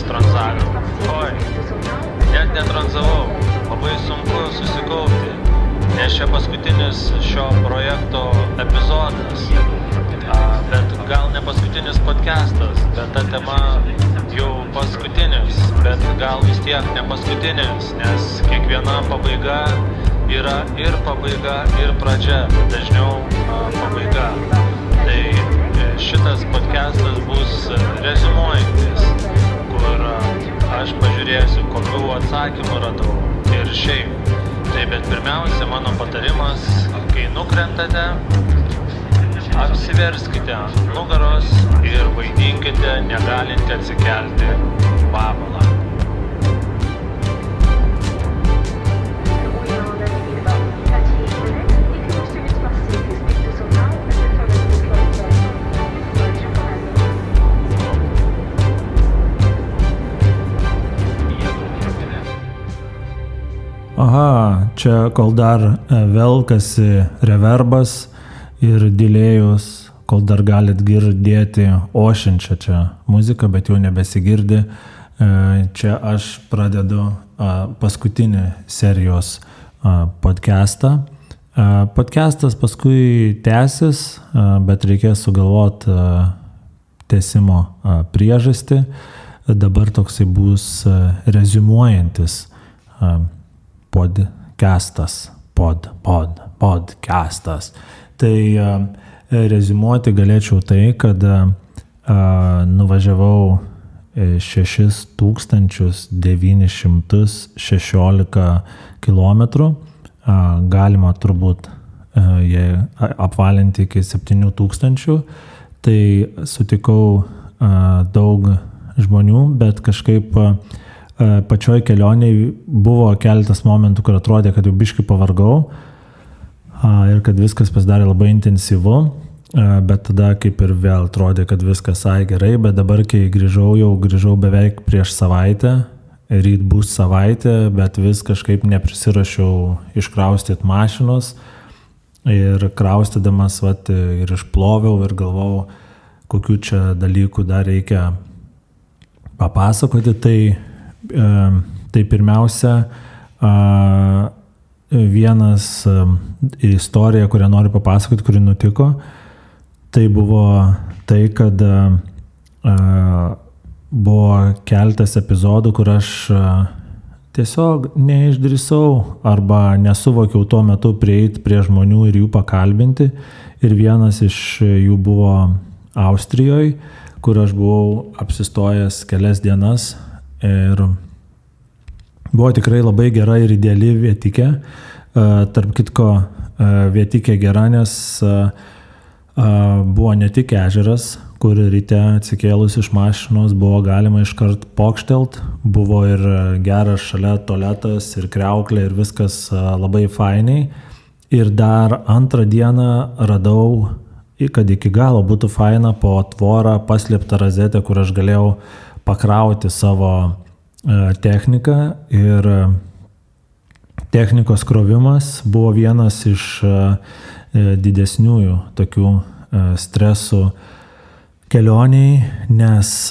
tais transavimų. Oi, net netranzavau, labai sunku susikaupti, nes čia paskutinis šio projekto epizodas, bet gal ne paskutinis podcastas, bet ta tema jau paskutinis, bet gal vis tiek ne paskutinis, nes kiekviena pabaiga yra ir pabaiga, ir pradžia, dažniau pabaiga. Tai šitas podcastas bus reziumuojantis, kur aš pažiūrėsiu, kokių atsakymų radau ir šiaip. Tai bet pirmiausia, mano patarimas, kai nukrentate, apsiverskite ant nugaros ir vaidinkite negalinti atsikelti vabalą. Aha, čia kol dar velkasi reverbas ir delėjus, kol dar galit girdėti ošiančią čia muziką, bet jau nebesigirdi. Čia aš pradedu paskutinį serijos podcastą. Podcastas paskui tęsis, bet reikės sugalvoti tęsimo priežastį. Dabar toksai bus reziumuojantis podcastas. Tai reziumuoti galėčiau tai, kad nuvažiavau 6916 kilometrų, galima turbūt apvalinti iki 7000, tai sutikau daug žmonių, bet kažkaip pačioj kelioniai buvo keletas momentų, kur atrodė, kad jau biškai pavargau ir kad viskas pasidarė labai intensyvu, bet tada kaip ir vėl atrodė, kad viskas gerai, bet dabar, kai grįžau beveik prieš savaitę, ryt bus savaitė, bet vis kažkaip neprisirašiau iškraustyti mašinos ir kraustydamas ir išploviau ir galvojau, kokių čia dalykų dar reikia papasakoti. Tai pirmiausia, vienas istorija, kurią noriu papasakoti, kuri nutiko, tai buvo tai, kad buvo keletas epizodų, kur aš tiesiog neišdrįsau arba nesuvokiau tuo metu prieiti prie žmonių ir jų pakalbinti. Ir vienas iš jų buvo Austrijoje, kur aš buvau apsistojęs kelias dienas. Ir buvo tikrai labai gera ir ideali vietikė. Tarp kitko, vietikė gera, nes buvo ne tik ežeras, kur ryte atsikėlus iš mašinos buvo galima iškart pokštelt, buvo ir geras šalia tualetas ir kriauklė ir viskas labai fainiai. Ir dar antrą dieną radau, kad iki galo būtų faina, po tvorą paslėptą rozetę, kur aš galėjau pakrauti savo techniką, ir technikos krovimas buvo vienas iš didesniųjų tokių stresų kelioniai, nes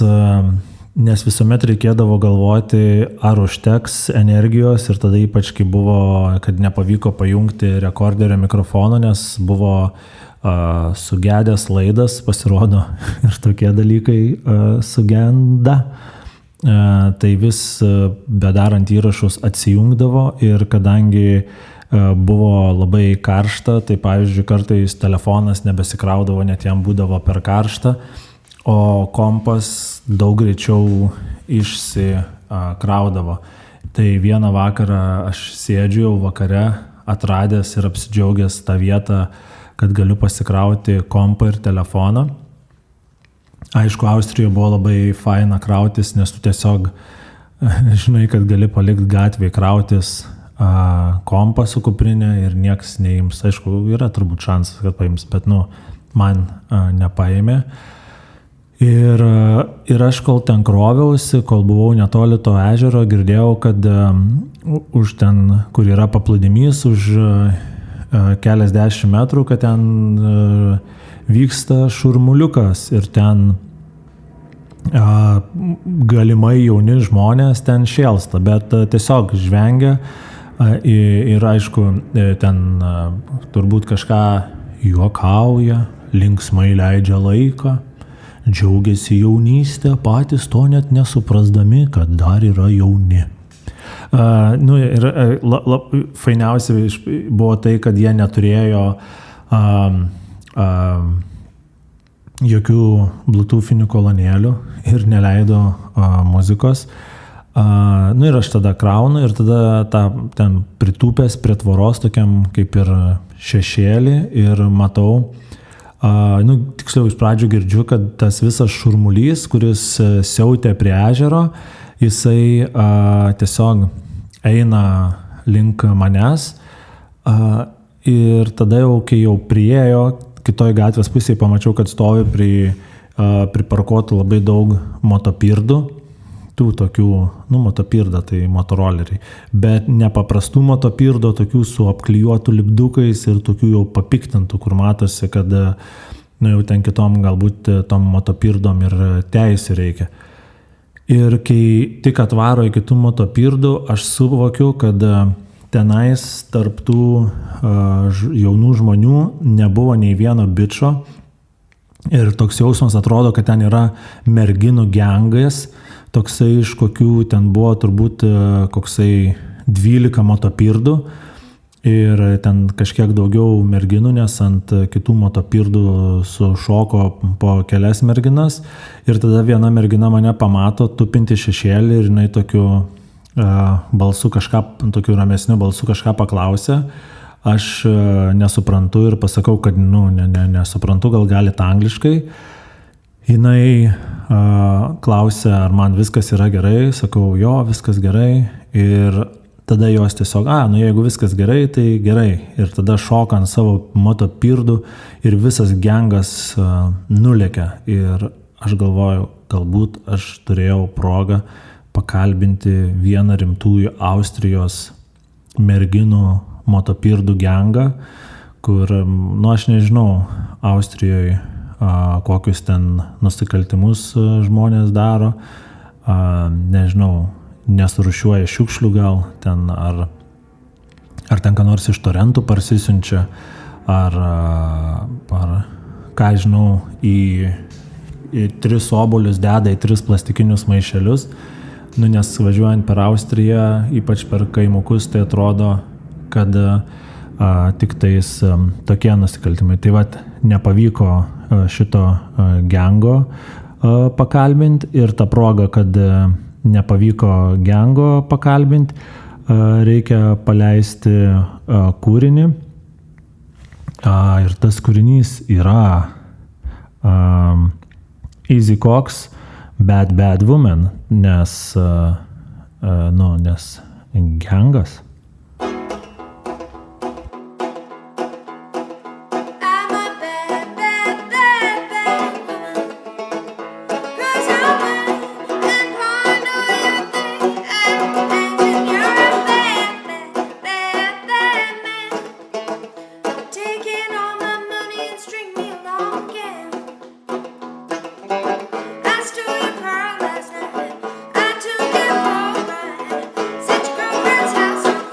visuomet reikėdavo galvoti, ar užteks energijos, ir tada ypač, kai buvo, kad nepavyko pajungti rekorderio mikrofono, nes buvo sugedęs laidas, pasirodo, ir tokie dalykai sugenda. Tai vis bedarant įrašus atsijungdavo, ir kadangi buvo labai karšta, tai pavyzdžiui kartais telefonas nebesikraudavo, net jam būdavo per karšta, o kompas daug greičiau išsikraudavo. Tai vieną vakarą aš sėdžiu jau vakare, atradęs ir apsidžiaugęs tą vietą, kad galiu pasikrauti kompą ir telefoną. Aišku, Austrijoje buvo labai faina krautis, nes tu tiesiog žinai, kad gali palikti gatvėje krautis kompą su kuprinė ir nieks neims. Aišku, yra turbūt šansas, kad paims, bet man nepaėmė. Ir aš kol ten kroviausi, kol buvau netoli to ežero, girdėjau, kad už ten, kur yra paplūdimys, už keliasdešimt metrų, kad ten vyksta šurmuliukas, ir ten galimai jauni žmonės ten šėlsta, bet tiesiog žvengia ir aišku, ten turbūt kažką juokauja, linksmai leidžia laiką, džiaugiasi jaunystę, patys to net nesuprasdami, kad dar yra jauni. Ir fainiausia buvo tai, kad jie neturėjo jokių bluetoothinių kolonėlių ir neleido muzikos. Ir aš tada kraunu ir tada ten pritūpęs prie tvoros tokiam kaip ir šešėlį ir matau, tiksliau iš pradžių girdžiu, kad tas visas šurmulys, kuris siautė prie ežero, jisai tiesiog eina link manęs ir tada jau, kai jau priėjo, kitoj gatvės pusėje pamačiau, kad stovi priparkuotų labai daug motopirdų, tų tokių, motopirda, tai motoroleriai, bet nepaprastų motopirdo, tokių su apklijuotų lipdukais ir tokių jau papiktintų, kur matosi, kad jau ten kitom galbūt tom motopirdom ir teisų reikia. Ir kai tik atvaro iki tų motopirdų, aš suvokiu, kad tenais tarp tų jaunų žmonių nebuvo nei vieno bičo ir toks jausmas atrodo, kad ten yra merginų gengas, toksai iš kokių ten buvo turbūt koksai 12 motopirdų ir ten kažkiek daugiau merginų, nes ant kitų motopirdų sušoko po kelias merginas ir tada viena mergina mane pamato tupinti šešėlį ir jinai tokiu balsu kažką, tokiu ramesniu balsu kažką paklausė. Aš nesuprantu ir pasakau, kad nesuprantu, gal galite angliškai. Jinai klausė, ar man viskas yra gerai, sakau, jo, viskas gerai ir tada jos tiesiog, jeigu viskas gerai, tai gerai. Ir tada šoka ant savo motopirdų ir visas gengas nulėkia. Ir aš galvoju, galbūt aš turėjau progą pakalbinti vieną rimtųjų Austrijos merginų motopirdų gengą, kur, aš nežinau, Austrijoje kokius ten nusikaltimus žmonės daro, nežinau, nesurūšiuoja šiukšlių gal, ten ar ten ką nors iš torentų parsisiunčia, ar ką žinau, į 3 obuolius deda į 3 plastikinius maišelius, nes važiuojant per Austriją, ypač per kaimukus, tai atrodo, kad tik tais tokie nusikaltimai. Tai nepavyko šito gengo pakalbinti ir ta proga, kad nepavyko gengo pakalbinti, reikia paleisti kūrinį. Ir tas kūrinys yra Easy Cox, Bad Bad Woman, nes gengas. Such girlfriend's house.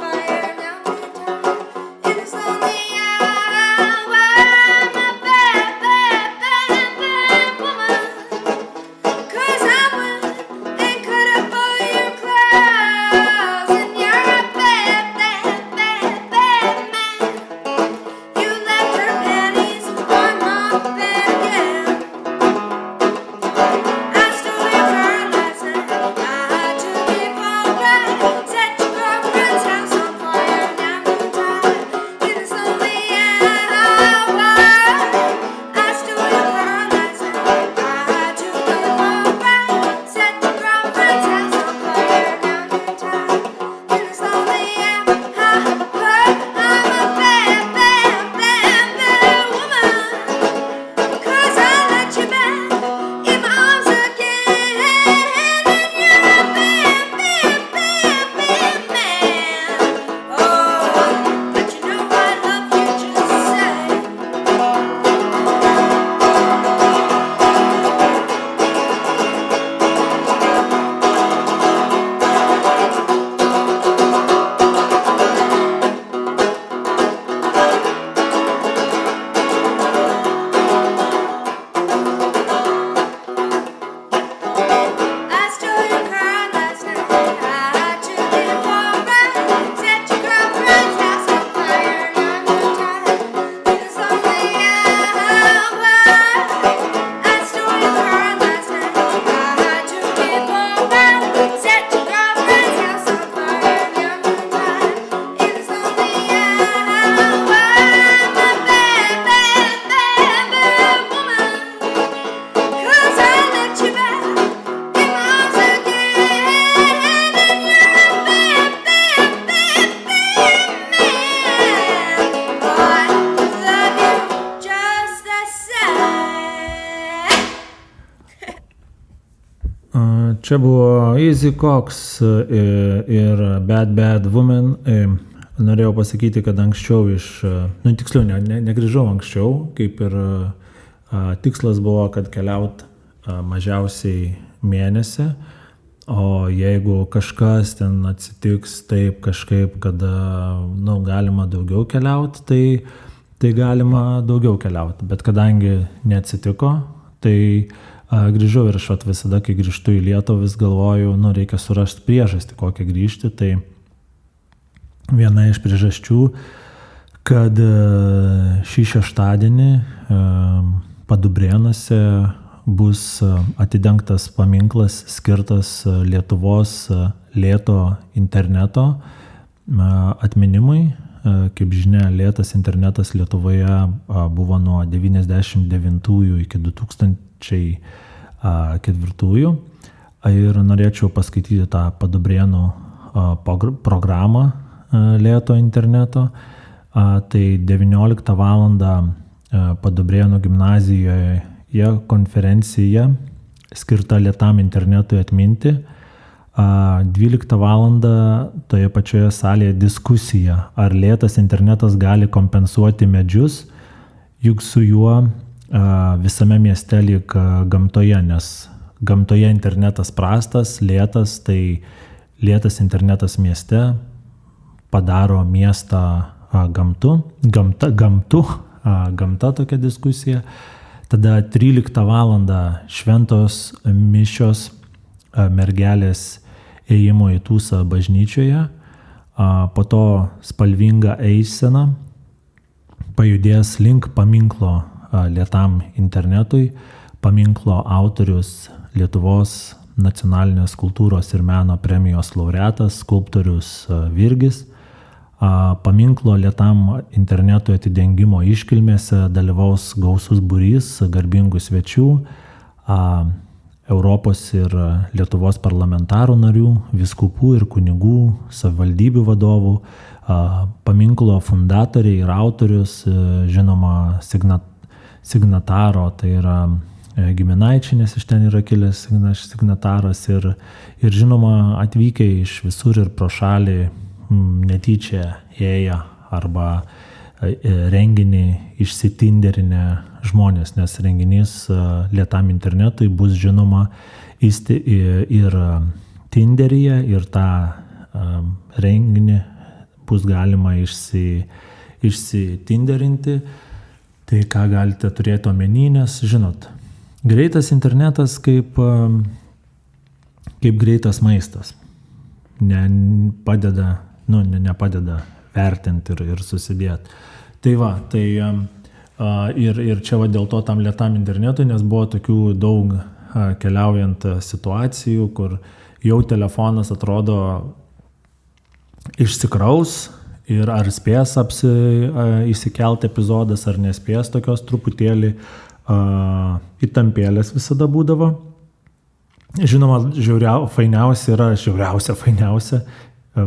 Čia buvo Easy Cox ir Bad Woman. Norėjau pasakyti, kad anksčiau tiksliau, negrįžau anksčiau, kaip ir tikslas buvo, kad keliaut mažiausiai mėnesį, o jeigu kažkas ten atsitiks taip kažkaip, kad galima daugiau keliauti, tai galima daugiau keliauti, bet kadangi neatsitiko, tai grįžau ir aš visada, kai grįžtu į Lietuvą, vis galvoju, reikia surasti priežastį, kokią grįžti, tai viena iš priežasčių, kad šį šeštadienį Padubrėnuose bus atidengtas paminklas skirtas Lietuvos lėto interneto atminimui. Kaip žinia, lėtas internetas Lietuvoje buvo nuo 1999 iki 2004. Ir norėčiau paskaityti tą Padubrėnų programą lėto interneto. Tai 19 valandą Padubrėnų gimnazijoje konferencija skirta lėtam internetui atminti. 12 valandą toje pačioje salėje diskusija, ar lėtas internetas gali kompensuoti medžius, juk su juo visame mieste lyg gamtoje, nes gamtoje internetas prastas, lėtas, tai lėtas internetas mieste padaro miestą gamta tokia diskusija. Tada 13 valandą šventos mišios mergelės ėjimo į tūsą bažnyčioje, po to spalvinga eisena pajudės link paminklo lėtam internetui, paminklo autorius Lietuvos nacionalinės kultūros ir meno premijos laureatas, skulptorius Virgis. Paminklo lėtam internetui atidengimo iškilmėse dalyvaus gausus būrys garbingų svečių, Europos ir Lietuvos parlamentarų narių, vyskupų ir kunigų, savivaldybių vadovų, paminklo fundatoriai ir autorius, žinoma signataro, tai yra giminaičiai, nes iš ten yra kilęs signataras ir žinoma atvykę iš visur ir pro šalį netyčia ėję arba renginį išsitinderinę žmonės, nes renginys lėtam internetui bus žinoma ir Tinderyje, ir tą renginį bus galima išsitinderinti. Tai ką galite turėti omeny, nes žinot, greitas internetas kaip greitas maistas. Nepadeda vertinti ir susidėti. Tai va, ir čia dėl to tam lėtam internetui, nes buvo tokių daug keliaujant situacijų, kur jau telefonas atrodo išsikraus ir ar spės įsikelti epizodas, ar nespės, tokios truputėlį įtampėlės visada būdavo. Žinoma,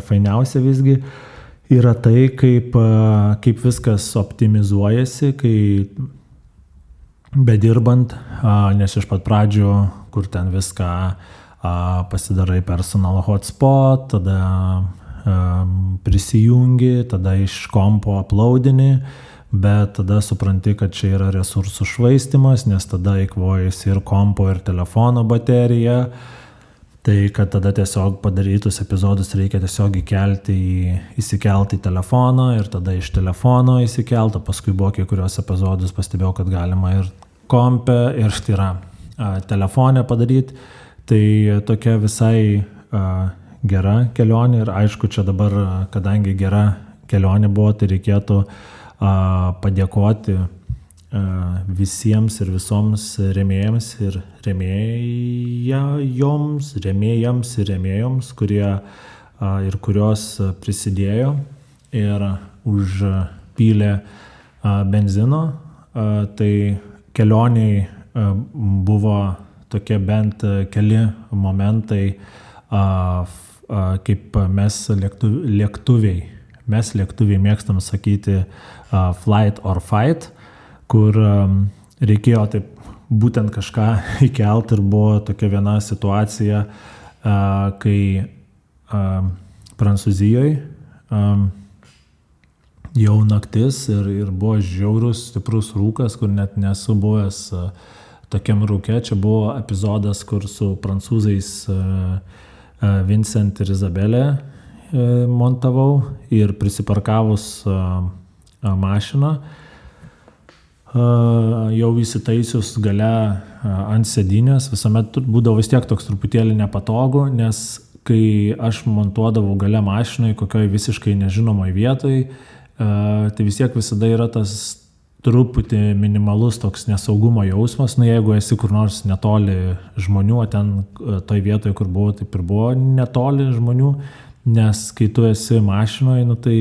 fainiausia visgi yra tai, kaip viskas optimizuojasi, kai bedirbant, nes iš pat pradžių, kur ten viską pasidarai personal hotspot, tada prisijungi, tada iš kompo uploadini, bet tada supranti, kad čia yra resursų švaistymas, nes tada eikvojasi ir kompo, ir telefono baterija. Tai kad tada tiesiog padarytus epizodus reikia tiesiog įsikelti į telefoną ir tada iš telefono įsikelti, paskui buvo kai kurios epizodus pastebėjau, kad galima ir kompe, ir telefonę padaryti. Tai tokia visai gera kelionė ir aišku, čia dabar, kadangi gera kelionė buvo, tai reikėtų padėkoti visiems ir visoms rėmėjams ir rėmėjoms, kurie ir kurios prisidėjo ir užpylė benzino. Tai kelioniai buvo tokie bent keli momentai, kaip mes lėktuviai mėgstam sakyti flight or fight, kur reikėjo taip būtent kažką įkelt ir buvo tokia viena situacija, kai Prancūzijoje jau naktis ir buvo žiaurus, stiprus rūkas, kur net nesu buvęs tokiam rūke. Čia buvo epizodas, kur su prancūzais Vincent ir Izabelė montavau ir prisiparkavus mašiną, jau įsitaisius gale ant sėdynės, visuomet būdavo vis tiek toks truputėlį nepatogu, nes kai aš montuodavau gale mašinai kokioj visiškai nežinomoj vietoj, tai vis tiek visada yra tas truputį minimalus toks nesaugumo jausmas, jeigu esi kur nors netoli žmonių, o ten toj vietoje, kur buvo, taip ir buvo netoli žmonių, nes kai tu esi mašinoje, tai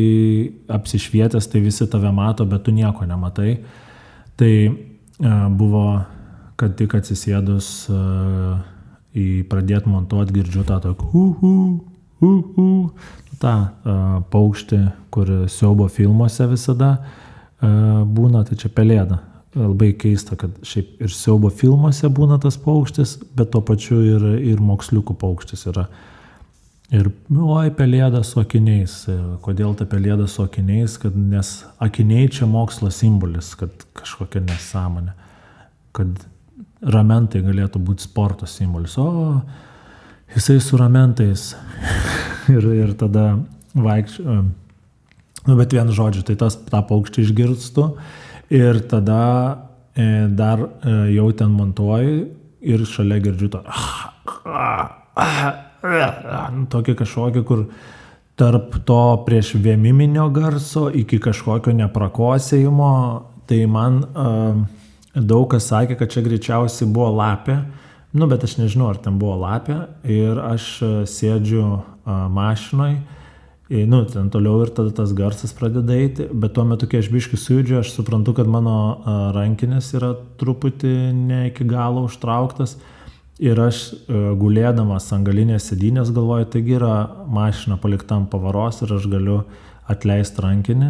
apsišvietęs, tai visi tave mato, bet tu nieko nematai. Tai buvo, kad tik atsisėdus į pradėt montuot, girdžiu tą tokį tą paukštį, kur siaubo filmuose visada būna, tai čia pelėda. Labai keista, kad šiaip ir siaubo filmuose būna tas paukštis, bet tuo pačiu ir moksliukų paukštis yra. Ir, pelėda su akiniais. Kodėl ta pelėda su akiniais? Nes akiniai čia mokslo simbolis, kad kažkokia nesąmonė. Kad ramentai galėtų būti sporto simbolis. O, jisai su ramentais. ir tada vaikščiu. Bet vienu žodžiu, tai tą paukštį išgirstu ir tada dar jau ten montuoju ir šalia girdžiu to tokį kažkokį, kur tarp to prieš vėmiminio garso iki kažkokio neprakosėjimo, tai man daug kas sakė, kad čia greičiausiai buvo lapė, bet aš nežinau, ar ten buvo lapė ir aš sėdžiu mašinoj, ten toliau ir tada tas garsas pradeda eiti, bet tuo metu, kai aš biškį sujudžiu, aš suprantu, kad mano rankinės yra truputį ne iki galo užtrauktas ir aš gulėdamas ant galinės sėdynės galvoju, taigi yra mašina palikta ant pavaros ir aš galiu atleisti rankinį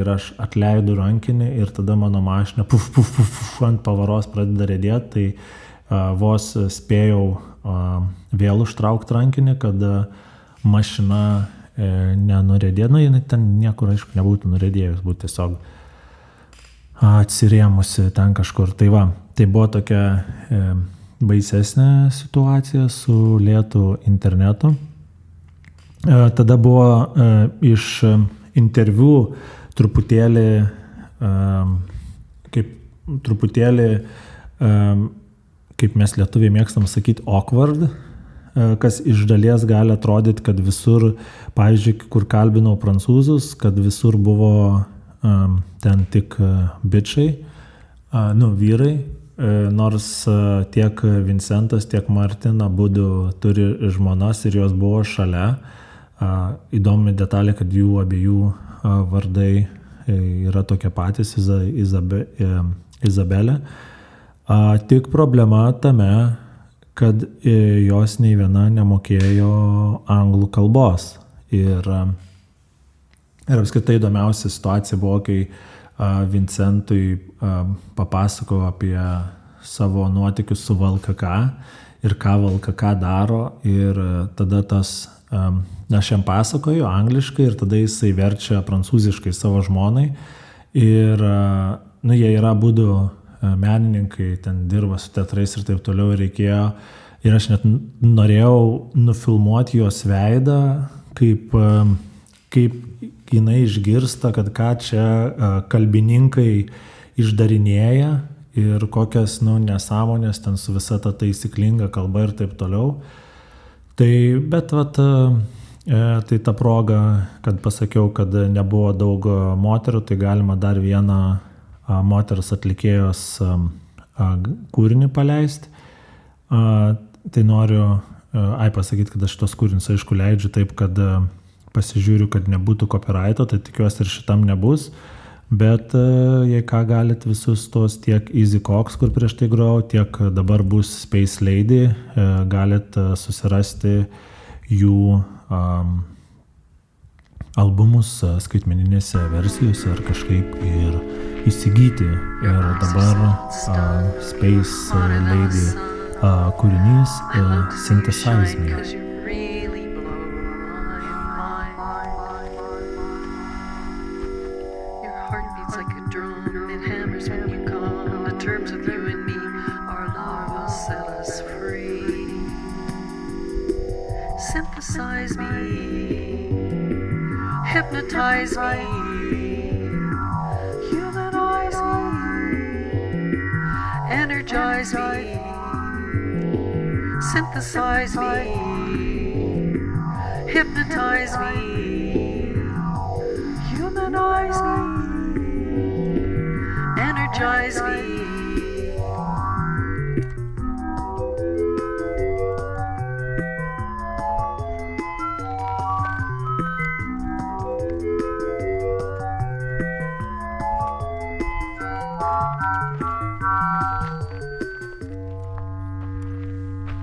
ir aš atleidu rankinį ir tada mano mašina ant pavaros pradeda riedėti, tai vos spėjau vėl užtraukti rankinį, kad mašina nenurėdėjo, jinai ten niekur, aišku, nebūtų nurėdėjus, būtų tiesiog atsirėmusi ten kažkur. Tai tai buvo tokia baisesnė situacija su lėtu internetu. Tada buvo iš interviu truputėlį, kaip mes lietuviai mėgstam sakyti, awkward, kas iš dalies gali atrodyti, kad visur, pavyzdžiui, kur kalbinau prancūzus, kad visur buvo ten tik bičiai, vyrai, nors tiek Vincentas, tiek Martin abudu turi žmonas ir jos buvo šalia. Įdomi detalė, kad jų abiejų vardai yra tokie patys, Izabelė. Tik problema tame, kad jos nei viena nemokėjo anglų kalbos. Ir apskritai įdomiausia situacija buvo, kai Vincentui papasakojo apie savo nuotykius su VLKK ir ką VLKK daro. Ir tada aš jam pasakoju angliškai ir tada jisai verčia prancūziškai savo žmonai. Ir jie yra abudu menininkai, ten dirba su teatrais ir taip toliau reikėjo. Ir aš net norėjau nufilmuoti jos veidą, kaip jinai išgirsta, kad ką čia kalbininkai išdarinėja ir kokias nesąmonės ten su visa ta taisyklinga kalba ir taip toliau. Bet tai ta proga, kad pasakiau, kad nebuvo daug moterų, tai galima dar vieną moters atlikėjos kūrinį paleisti. Tai noriu pasakyti, kad aš tos kūrinius aišku leidžiu taip, kad pasižiūriu, kad nebūtų copyrighto, tai tikiuosi ir šitam nebus. Bet jei ką, galit visus tos tiek Easy Cox, kur prieš tai grojau, tiek dabar bus Space Lady, galit susirasti jų albumus skaitmeninėse versijose ar kažkaip ir įsigyti. Ir dabar Space Lady kūrinys Synthesize Me. Synthesize me, hypnotize me, humanize me, energize me, synthesize me, hypnotize me, humanize me, energize me.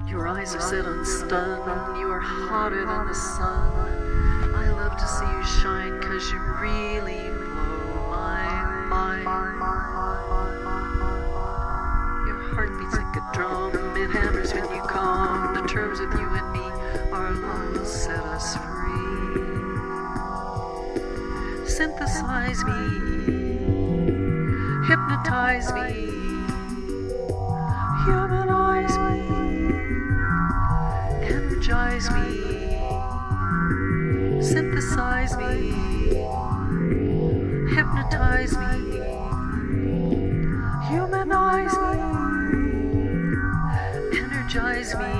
Your eyes are set on stun, you are hotter than the sun. I love to see you shine, 'cause you really blow my mind. Your heart beats like a drum, it hammers when you come. The terms of you and me, our love will set us free. Synthesize me, hypnotize me, humanize me, energize me, synthesize me, hypnotize me, humanize me, energize me.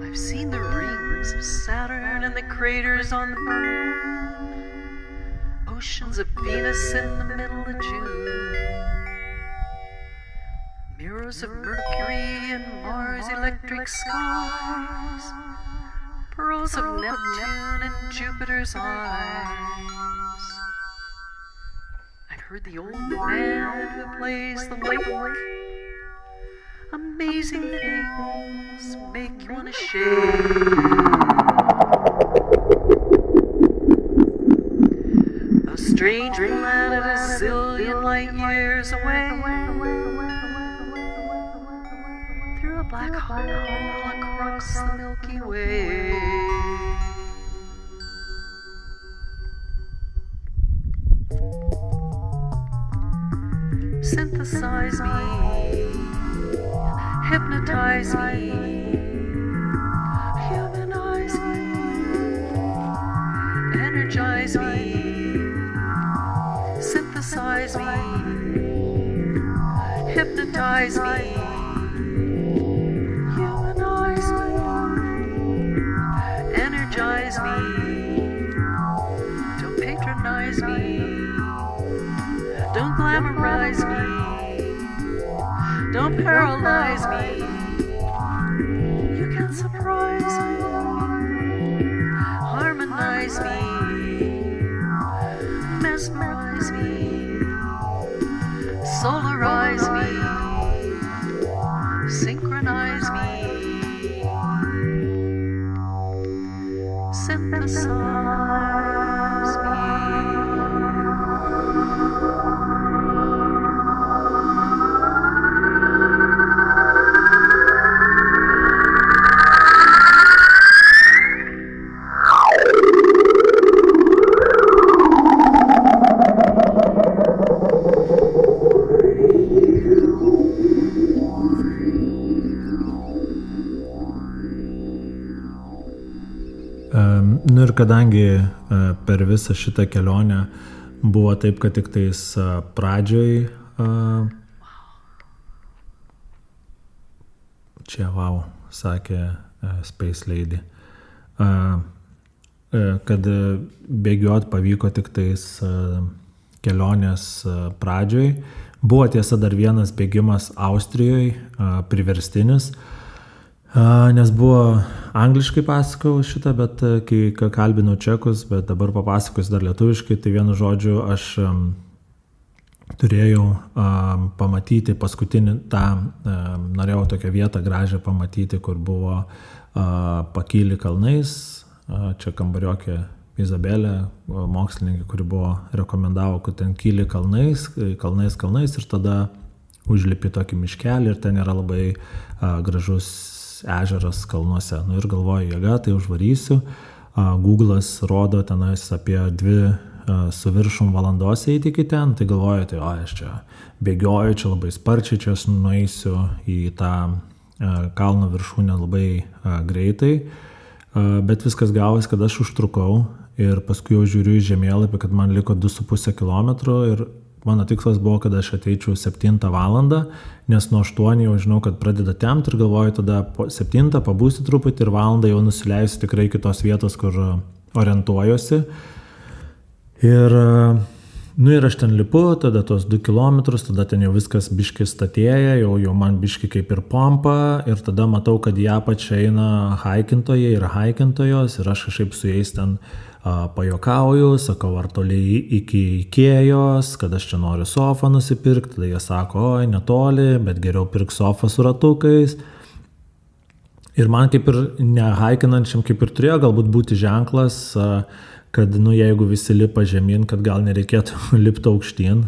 I've seen the rings of Saturn and the craters on the moon, oceans of Venus in the middle of June, mirrors of Mercury and Mars' electric skies, pearls of Neptune and Jupiter's eyes. I've heard the old man who plays the lake. Amazing things make you wanna shake. A strange planet a zillion light years away, through a black hole across the Milky Way. Synthesize me, hypnotize me, humanize me, energize me, synthesize me, hypnotize me, humanize me, energize me. Don't patronize me, don't glamorize me, don't paralyze me. You can surprise me, harmonize me, mesmerize me, solarize me, synchronize me, synthesize me. Nu ir kadangi per visą šitą kelionę buvo taip, kad tik tais pradžioj čia sakė Space Lady, kad bėgiot pavyko tik tais kelionės pradžioj. Buvo tiesa dar vienas bėgimas Austrijoje, priverstinis, Nes buvo angliškai pasakojau šitą, bet kai kalbinau čekus, bet dabar papasakosiu dar lietuviškai, tai vienu žodžiu aš turėjau pamatyti paskutinį tą, norėjau tokią vietą gražią pamatyti, kur buvo pakyli kalnais, čia kambariokė Izabelė, mokslininkė, kuri buvo rekomendavo, kad ten kyli kalnais ir tada užlipi tokį miškelį ir ten yra labai gražus ežeras kalnuose. Nu ir galvoju, jėga, tai užvarysiu. Google'as rodo tenais apie 2 su viršum valandos eiti iki ten, tai galvoju, tai aš čia bėgioju, čia labai sparčiai, čia aš nueisiu į tą kalno viršūnę labai greitai, bet viskas gavosi, kad aš užtrukau ir paskui jau žiūriu į žemėlapį, kad man liko 2,5 kilometro ir mano tikslas buvo, kad aš ateičiau 7 valandą, nes nuo 8 jau žinau, kad pradeda temti ir galvoju, tada po 7 pabūsiu truputį ir valandą jau nusileisiu tikrai kitos vietos, kur orientuojuosi. Ir aš ten lipu, tada tos 2 kilometrus, tada ten jau viskas biški statėja, jau man biški kaip ir pompa ir tada matau, kad į apačią eina haikintojai ir haikintojos ir aš kažkaip su jais ten pajokauju, sakau, ar toli iki Ikėjos, kad aš čia noriu sofą nusipirkti, tada jie sako, oi, netoli, bet geriau pirk sofą su ratukais. Ir man kaip ir nehaikinančiam kaip ir turėjo galbūt būti ženklas, kad, jeigu visi lipa žemyn, kad gal nereikėtų lipti aukštyn,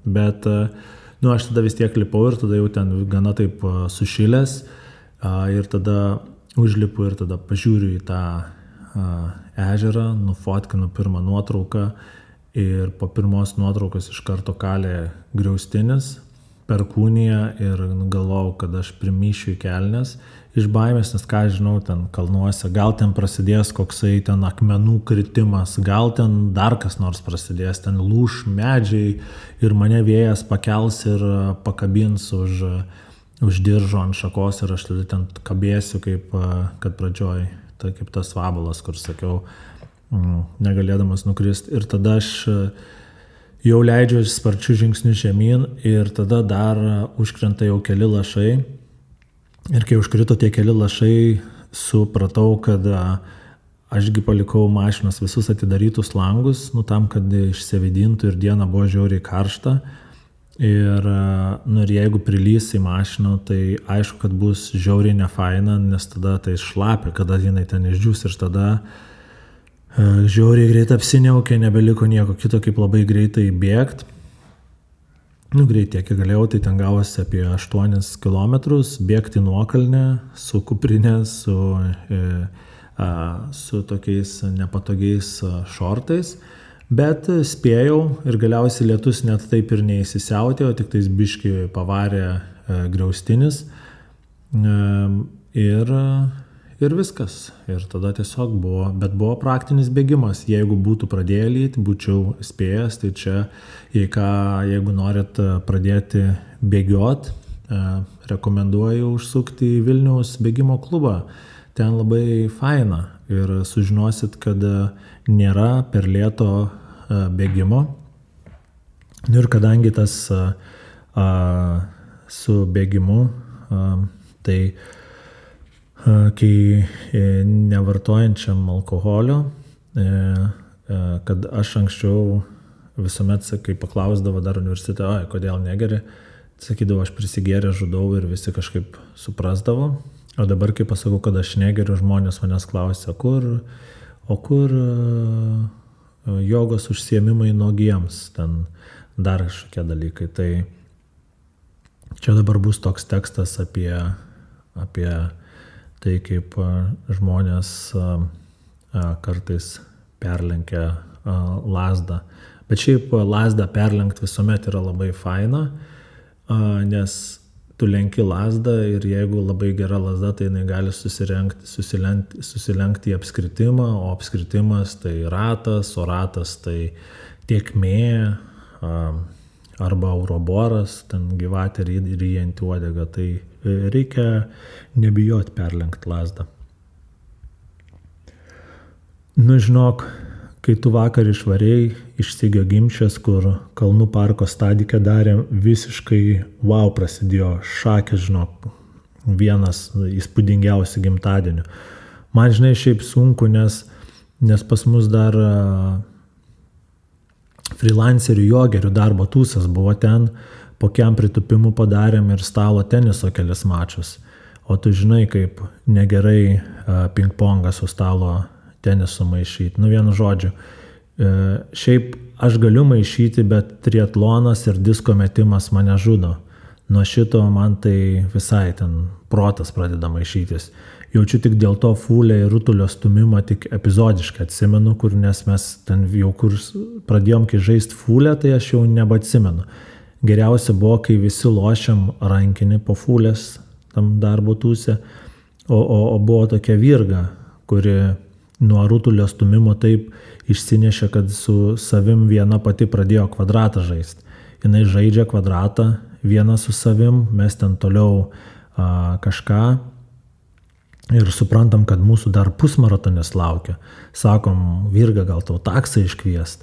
bet, aš tada vis tiek lipau ir tada jau ten gana taip sušilęs ir tada užlipu ir tada pažiūriu į tą ežerą, nufotkinu pirmą nuotrauką ir po pirmos nuotraukos iš karto kalė griaustinis, perkūnija ir galvojau, kad aš primyšiu į kelnes iš baimės, nes ką žinau, ten kalnuose, gal ten prasidės koksai ten akmenų kritimas, gal ten dar kas nors prasidės, ten lūš medžiai ir mane vėjas pakels ir pakabins už diržo ant šakos ir aš tada ten kabėsiu kaip, kad pradžioj, tai kaip tas vabalas, kur sakiau, negalėdamas nukristi. Ir tada aš jau leidžiu sparčių žingsnių žemyn ir tada dar užkrenta jau keli lašai. Ir kai užkrito tie keli lašai, supratau, kad ašgi palikau mašinos visus atidarytus langus, tam, kad išsivėdintų ir diena buvo žiauriai karšta. Ir jeigu prilys į mašiną, tai aišku, kad bus žiauriai nefaina, nes tada tai šlapia, kada jinai ten išdžiūs ir tada žiauriai greitai apsiniaukė, nebeliko nieko kito, kaip labai greitai bėgti. Greit tiek, kiek galėjau, tai ten gavosi apie 8 kilometrus, bėgti nuokalnę, su kuprinė, su tokiais nepatogiais šortais. Bet spėjau ir galiausiai lietus net taip ir neįsisiautėjo, tik tais biški pavarė griaustinis ir viskas. Ir tada tiesiog buvo praktinis bėgimas. Jeigu būtų pradėję lyti, būčiau spėjęs, tai čia, jeigu norit pradėti bėgiot, rekomenduoju užsukti į Vilniaus bėgimo klubą. Ten labai faina ir sužinosit, kad nėra per lėto bėgimo. Ir kadangi tas su bėgimu, tai kai nevartojančiam alkoholio, kad aš anksčiau visuomet, kai paklausdavo dar universitete, kodėl negeri, sakydavo, aš prisigėrę žudau ir visi kažkaip suprasdavo. O dabar, kai pasakau, kad aš negeriu, žmonės manęs klausia, kur jogos užsiėmimai nuogiems, ten dar kažkokie dalykai. Tai čia dabar bus toks tekstas apie tai, kaip žmonės kartais perlenkia lazdą. Bet šiaip lazdą perlenkti visuomet yra labai faina, nes tu lenki lazdą ir jeigu labai gera lazda, tai jinai gali susilenkti į apskritimą, o apskritimas tai ratas, o ratas tai tėkmė arba auroboras, ten gyvatė ryjanti uodegą, tai reikia nebijoti perlenkti lazdą. Žinok, kai tu vakar išvarėjai iš Sigio Gimšės, kur Kalnų parko stadikę darėm, visiškai wow prasidėjo šakės, žinok. vienas įspūdingiausių gimtadienių. Man, žinai, šiaip sunku, nes pas mus dar freelancerių jogerių darbo tūsas buvo ten, po kiam pritupimų padarėm ir stalo teniso kelias mačus. O tu žinai, kaip negerai ping-pongą su stalo tenisu maišyti. Nu, vienu žodžiu. Šiaip aš galiu maišyti, bet triatlonas ir disko metimas mane žudo. Nuo šito man tai visai ten protas pradeda maišytis. Jaučiu tik dėl to fulę ir rutulio stumimą tik epizodiškai atsimenu, nes mes ten jau kur pradėjom kai žaist fulę, tai aš jau nebeatsimenu. Geriausia buvo, kai visi lošiam rankinį po fulės tam darbo tūse, o buvo tokia virga, kuri nuo rutulio stumimo taip išsinešė, kad su savim viena pati pradėjo kvadratą žaisti. Jinai žaidžia kvadratą vieną su savim, mes ten toliau kažką ir suprantam, kad mūsų dar pusmaratonis laukia. Sakom, Virga, gal tau taksą iškviest.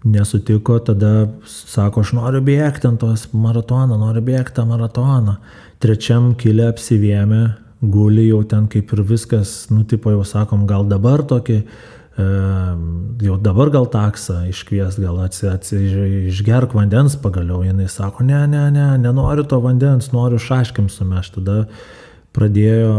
Nesutiko, tada sako, aš noriu bėgti ant tos maratoną, noriu bėgti tą maratoną. Trečiam kilė apsivėmė, guli jau ten kaip ir viskas, nu tipo jau sakom, gal dabar tokį, jau dabar gal taksą iškviest, gal išgerk vandens pagaliau. Jinai sako, nenoriu to vandens, noriu šaškim sumeš. Tada pradėjo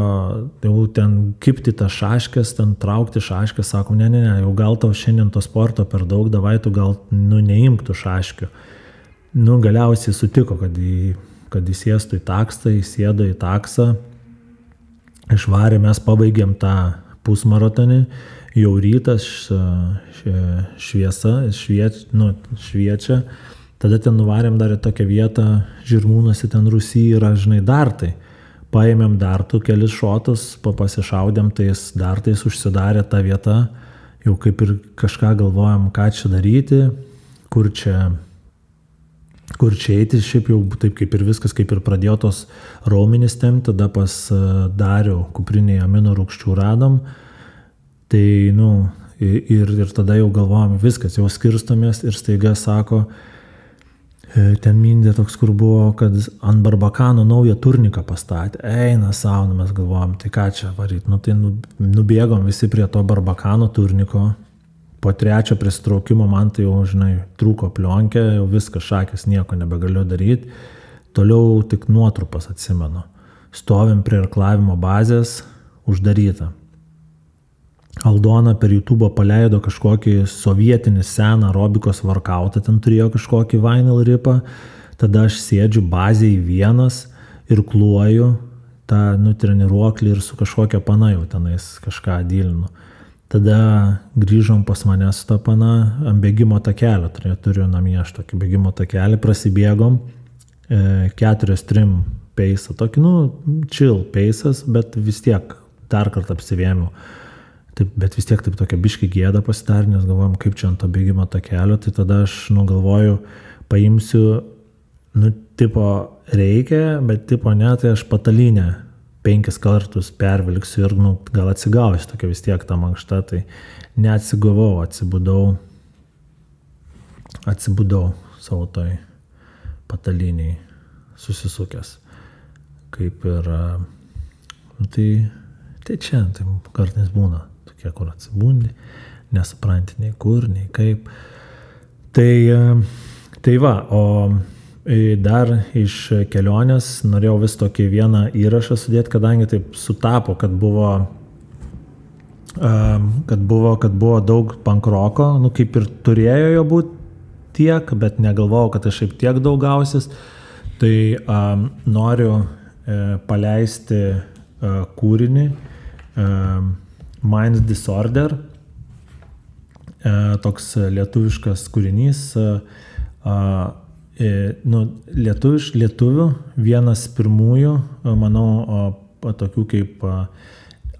jau ten kipti tą šaškės, ten traukti šaškės, sako, ne, jau gal tau šiandien to sporto per daug, davai tu gal, neimk tų šaškių. Galiausiai sutiko, kad įsėstų į taksą, įsėdo į taksą, išvarė, mes pabaigėm tą pusmaratonį, jau rytas šviečia, tada ten nuvarėm dar į tokią vietą, Žirmūnuose ten Rusy yra, žinai, dartai. Paėmėm dartų kelis šotus, pasišaudėm tais dartais, užsidarė ta vieta, jau kaip ir kažką galvojam, ką čia daryti, kur čia eiti, šiaip jau taip kaip ir viskas, kaip ir pradėjo tos raumenys tempti, tada pas Darių kuprinėje amino rūgščių radom, tai, ir tada jau galvojam, viskas, jau skirstomės ir staiga sako, ten mindė toks, kur buvo, kad ant Barbakano naują turniką pastatė. Eina sauna, mes galvojom, tai ką čia varyt. Tai nubėgom visi prie to Barbakano turniko. Po trečio prisitraukimo man tai jau, žinai, trūko plionkė, jau viskas šakės, nieko nebegaliu daryti. Toliau tik nuotrupas atsimenu. Stovim prie irklavimo bazės, uždaryta. Aldona per YouTube paleido kažkokį sovietinį seną aerobikos workoutą, ten turėjo kažkokį vinyl ripą, tada aš sėdžiu bazėj vienas ir kluoju tą treniruoklį ir su kažkokia pana jau tenais kažką dylinu. Tada grįžom pas mane su ta pana ant bėgimo takelio, turiu namie aš tokį bėgimo takelį, prasibėgom 4-3 peisą, tokį, chill peisas, bet vis tiek dar kartą apsivėmiau. Taip, bet vis tiek taip tokia biški gėda pasidarė, nes galvojom, kaip čia ant to bėgimo takelio, tai tada aš galvoju, paimsiu, tipo reikia, bet tipo ne, tai aš patalynę 5 kartus pervilksiu ir gal atsigausiu tokia vis tiek ta mankšta, tai neatsigavau, atsibudau savo toj patalyniai susisukęs. Kaip ir, tai čia, tai kartais būna. Tokie, kur atsibundi, nesupranti nei kur, nei kaip. Tai va, o dar iš kelionės norėjau vis tokį vieną įrašą sudėti, kadangi taip sutapo, kad buvo daug pankroko, kaip ir turėjo jo būti tiek, bet negalvojau, kad aš šiaip tiek daug gausis. Tai noriu paleisti kūrinį Mind Disorder, toks lietuviškas kūrinys, lietuvių, vienas pirmųjų, manau, tokių kaip,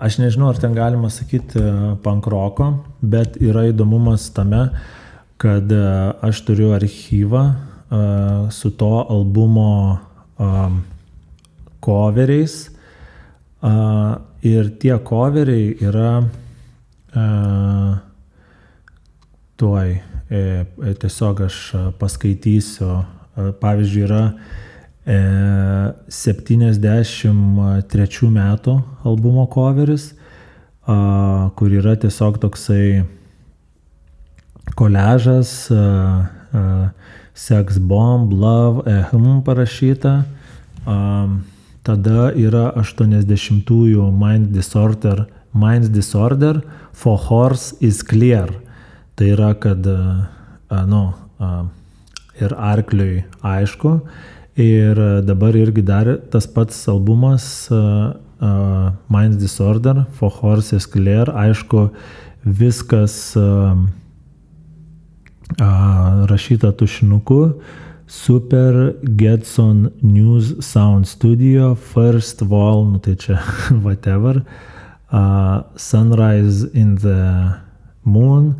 aš nežinau, ar ten galima sakyti pankroko, bet yra įdomumas tame, kad aš turiu archyvą su to albumo coveriais, ir tie coveriai yra tiesiog aš paskaitysiu, pavyzdžiui, yra 73 metų albumo coveris, kur yra tiesiog toksai koležas, Sex Bomb, Love, parašyta. Tada yra 80-ųjų Mind Disorder, For Horse is Clear. Tai yra, kad ir arkliui aišku. Ir dabar irgi dar tas pats albumas Mind Disorder, For Horse is Clear. Aišku, viskas rašyta tušinuku. Super Getson News Sound Studio, First Wall, tai čia whatever. Sunrise in the Moon,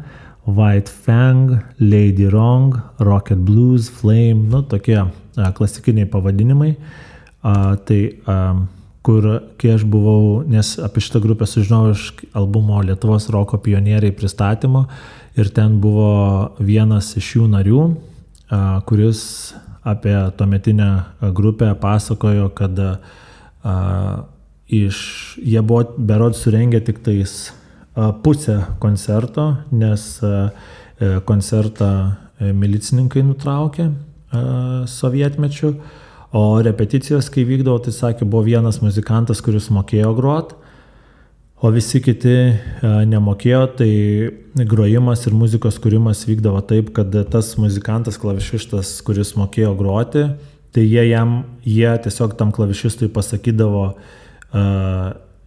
White Fang, Lady Wrong, Rocket Blues, Flame, tokie klasikiniai pavadinimai. Tai kur, kai aš buvau, nes apie šitą grupę sužinojau iš albumo Lietuvos roko pionieriai pristatymo ir ten buvo vienas iš jų narių, kuris apie tuometinę grupę pasakojo, kad jie buvo berods surengę tik tais pusę koncerto, nes koncertą milicininkai nutraukė sovietmečiu, o repeticijos, kai vykdavo, tai sakė, buvo vienas muzikantas, kuris mokėjo grot, o visi kiti nemokėjo, tai grojimas ir muzikos kūrimas vykdavo taip, kad tas muzikantas, klavišistas, kuris mokėjo groti, tai jie tiesiog tam klavišistui pasakydavo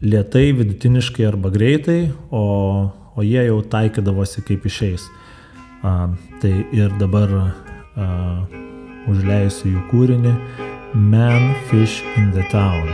lėtai, vidutiniškai arba greitai, o jie jau taikydavosi kaip išeis. Tai ir dabar užleisiu jų kūrinį Man, Fish in the Town.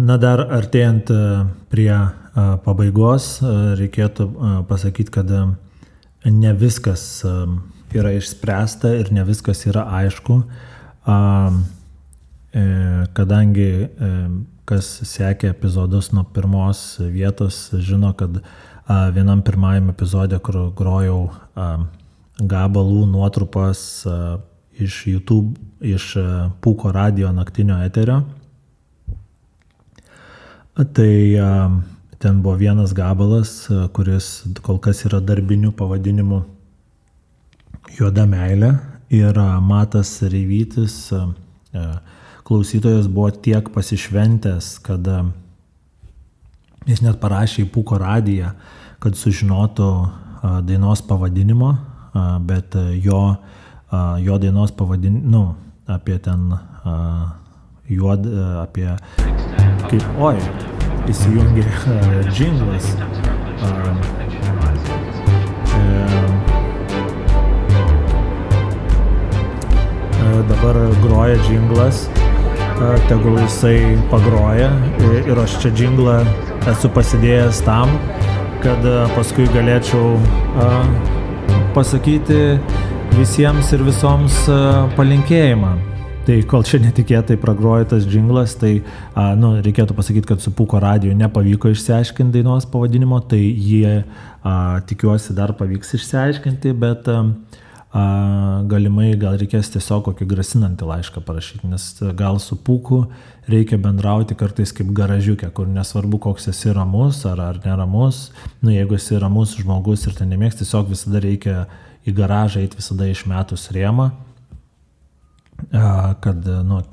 Na dar artėjant prie pabaigos, reikėtų pasakyti, kad ne viskas yra išspręsta ir ne viskas yra aišku, kadangi kas sekė epizodus nuo pirmos vietos, žino, kad vienam pirmajam epizode, kur grojau gabalų nuotrupas iš YouTube, iš Pūko radijo naktinio eterio. Tai ten buvo vienas gabalas, kuris kol kas yra darbiniu pavadinimu Juoda meilė. Ir Matas Reivytis, klausytojas, buvo tiek pasišventęs, kad jis net parašė į Pūko radiją, kad sužinotų dainos pavadinimo, bet jo dainos pavadinimo, apie ten apie kaip, įsijungė džinglas. Dabar groja džinglas, tegul jisai pagroja ir aš čia džinglą esu pasidėjęs tam, kad paskui galėčiau pasakyti visiems ir visoms palinkėjimą. Tai kol čia netikėtai pragroja tas džinglas, tai reikėtų pasakyti, kad su Pūko radiju nepavyko išsiaiškinti dainos pavadinimo, tai jie tikiuosi dar pavyks išsiaiškinti, bet galimai gal reikės tiesiog kokį grasinantį laišką parašyti, nes gal su Pūku reikia bendrauti kartais kaip garažiukė, kur nesvarbu, koks esi ramus ar neramus. Jeigu esi ramus žmogus ir ten nemėgs, tiesiog visada reikia į garažą eiti visada išmetus rėmą, kad,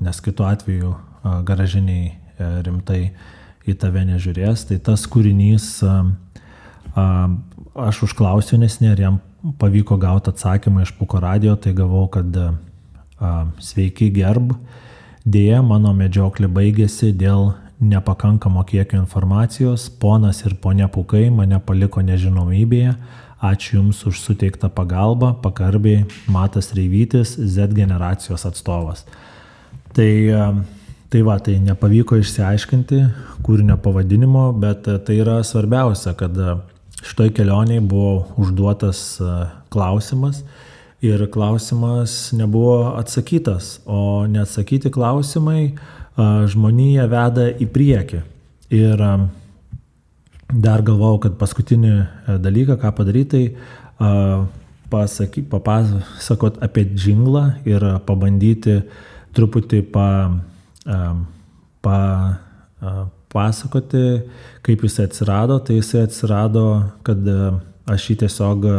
nes kitu atveju garažiniai rimtai į tave nežiūrės. Tai tas kūrinys, aš užklausiu nesnį, ar jam pavyko gauti atsakymą iš Pūko radijo, tai gavau, kad sveiki gerb, dėja mano medžioklė baigėsi dėl nepakankamo kiekio informacijos, ponas ir ponia Pūkai mane paliko nežinomybėje, ačiū Jums už suteiktą pagalbą, pagarbiai Matas Reivytis, Z generacijos atstovas. Tai nepavyko išsiaiškinti kūrinio pavadinimo, bet tai yra svarbiausia, kad šitoj kelioniai buvo užduotas klausimas ir klausimas nebuvo atsakytas, o neatsakyti klausimai žmoniją veda į priekį. Ir dar galvojau, kad paskutinį dalyką, ką padaryti, papasakot apie džinglą ir pabandyti truputį pasakoti, kaip jis atsirado. Tai jisai atsirado, kad aš jį tiesiog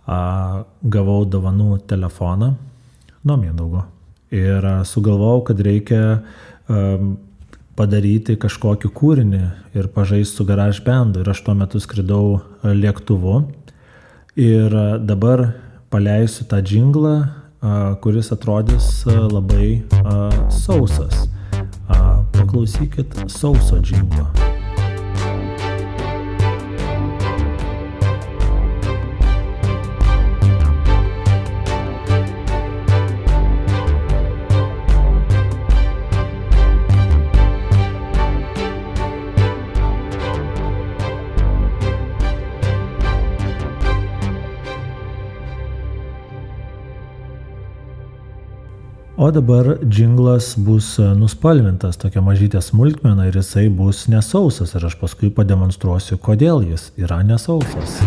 gavau dovanų telefoną nuo Mindaugo. Ir sugalvojau, kad reikia padaryti kažkokį kūrinį ir pažaisti su GarageBandu. Ir aš tuo metu skridau lėktuvu. Ir dabar paleisiu tą džinglą, kuris atrodys labai sausas. Paklausykit sauso džinglo. O dabar džinglas bus nuspalvintas, tokia mažytė smulkmena, ir jisai bus nesausas. Ir aš paskui pademonstruosiu, kodėl jis yra nesausas.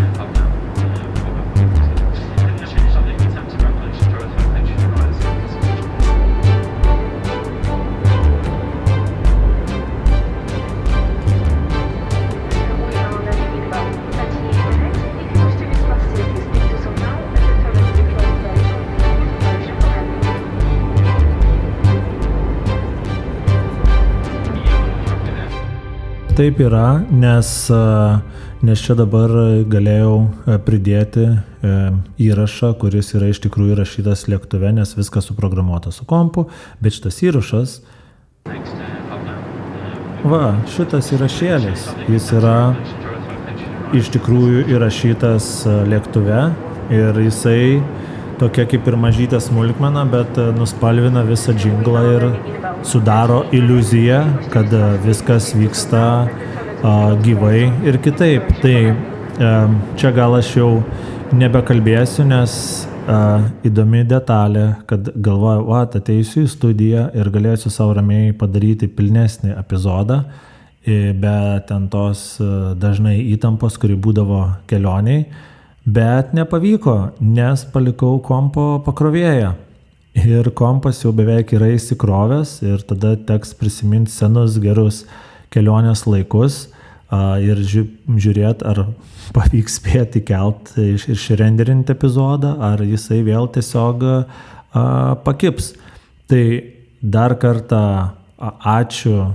Taip yra, nes čia dabar galėjau pridėti įrašą, kuris yra iš tikrųjų įrašytas lėktuve, nes viskas suprogramuota su kompu, bet šitas įrašas, šitas įrašėlis, jis yra iš tikrųjų įrašytas lėktuve ir jisai tokia kaip ir mažytė smulkmena, bet nuspalvina visą džinglą ir sudaro iliuziją, kad viskas vyksta gyvai ir kitaip. Tai čia gal aš jau nebekalbėsiu, nes įdomi detalė, kad galvoju, ateisiu į studiją ir galėsiu savo ramiai padaryti pilnesnį epizodą, be ten tos dažnai įtampos, kuri būdavo kelioniai. Bet nepavyko, nes palikau kompo pakrovėją. Ir kompas jau beveik yra įsikrovęs ir tada teks prisiminti senus gerus kelionės laikus ir žiūrėti, ar pavyks spėti įkelti ir išrenderinti epizodą, ar jisai vėl tiesiog pakips. Tai dar kartą ačiū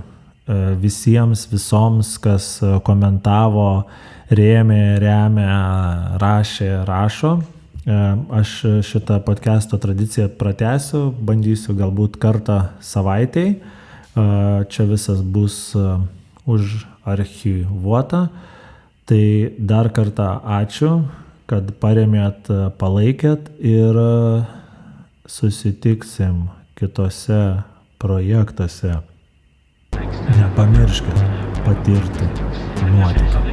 visiems, visoms, kas komentavo, remia, rašo. Aš šitą podcast'o tradiciją pratęsiu, bandysiu galbūt kartą savaitėj. Čia visas bus užarchyvuota. Tai dar kartą ačiū, kad paremėt, palaikėt ir susitiksim kitose projektuose. Nepamirškit patirti nuotykių.